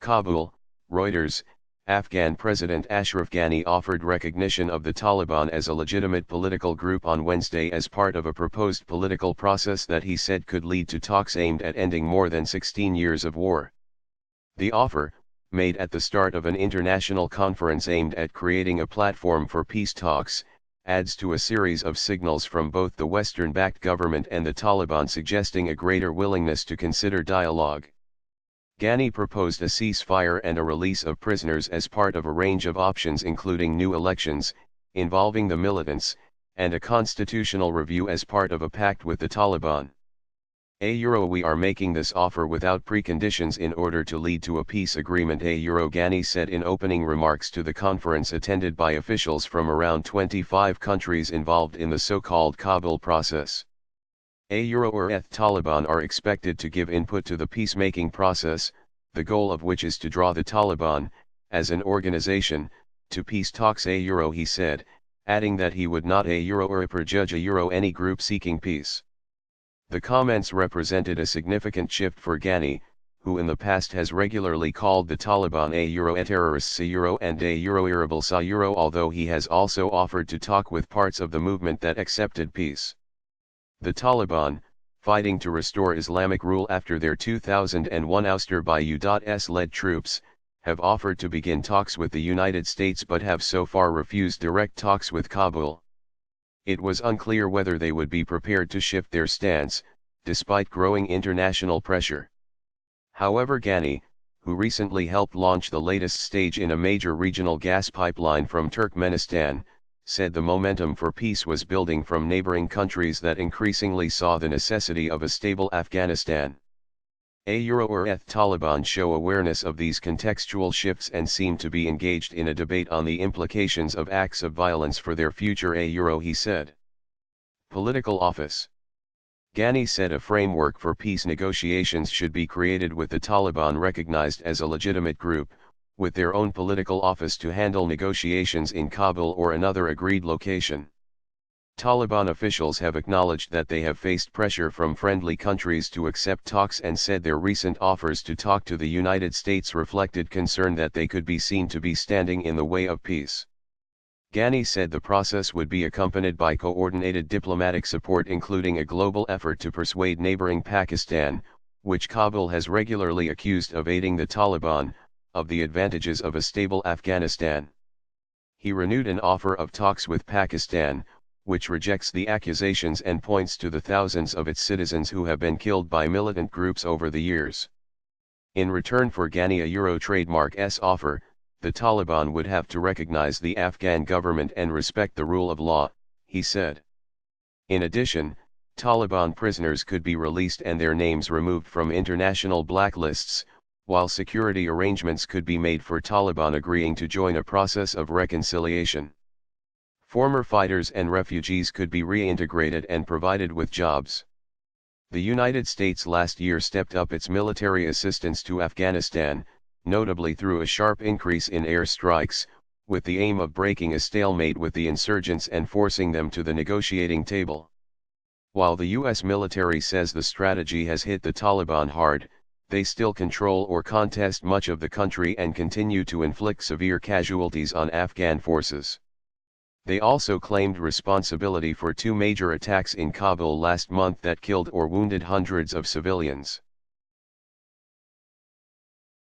Kabul, Reuters. Afghan President Ashraf Ghani offered recognition of the Taliban as a legitimate political group on Wednesday as part of a proposed political process that he said could lead to talks aimed at ending more than 16 years of war. The offer, made at the start of an international conference aimed at creating a platform for peace talks, adds to a series of signals from both the Western-backed government and the Taliban suggesting a greater willingness to consider dialogue. Ghani proposed a ceasefire and a release of prisoners as part of a range of options including new elections, involving the militants, and a constitutional review as part of a pact with the Taliban. We are making this offer without preconditions in order to lead to a peace agreement, Ghani said in opening remarks to the conference attended by officials from around 25 countries involved in the so-called Kabul process. Taliban are expected to give input to the peacemaking process, the goal of which is to draw the Taliban, as an organization, to peace talks, he said, adding that he would not prejudge any group seeking peace. The comments represented a significant shift for Ghani, who in the past has regularly called the Taliban terrorists and rebels, although he has also offered to talk with parts of the movement that accepted peace. The Taliban, fighting to restore Islamic rule after their 2001 ouster by US-led troops, have offered to begin talks with the United States but have so far refused direct talks with Kabul. It was unclear whether they would be prepared to shift their stance, despite growing international pressure. However, Ghani, who recently helped launch the latest stage in a major regional gas pipeline from Turkmenistan, said the momentum for peace was building from neighboring countries that increasingly saw the necessity of a stable Afghanistan. Taliban show awareness of these contextual shifts and seem to be engaged in a debate on the implications of acts of violence for their future, he said. Political office. Ghani said a framework for peace negotiations should be created with the Taliban recognized as a legitimate group, with their own political office to handle negotiations in Kabul or another agreed location. Taliban officials have acknowledged that they have faced pressure from friendly countries to accept talks and said their recent offers to talk to the United States reflected concern that they could be seen to be standing in the way of peace. Ghani said the process would be accompanied by coordinated diplomatic support including a global effort to persuade neighboring Pakistan, which Kabul has regularly accused of aiding the Taliban, of the advantages of a stable Afghanistan. He renewed an offer of talks with Pakistan, which rejects the accusations and points to the thousands of its citizens who have been killed by militant groups over the years. In return for Ghani a trademark's offer, the Taliban would have to recognize the Afghan government and respect the rule of law, he said. In addition, Taliban prisoners could be released and their names removed from international blacklists, while security arrangements could be made for Taliban agreeing to join a process of reconciliation. Former fighters and refugees could be reintegrated and provided with jobs. The United States last year stepped up its military assistance to Afghanistan, notably through a sharp increase in air strikes, with the aim of breaking a stalemate with the insurgents and forcing them to the negotiating table. While the U.S. military says the strategy has hit the Taliban hard, they still control or contest much of the country and continue to inflict severe casualties on Afghan forces. They also claimed responsibility for two major attacks in Kabul last month that killed or wounded hundreds of civilians.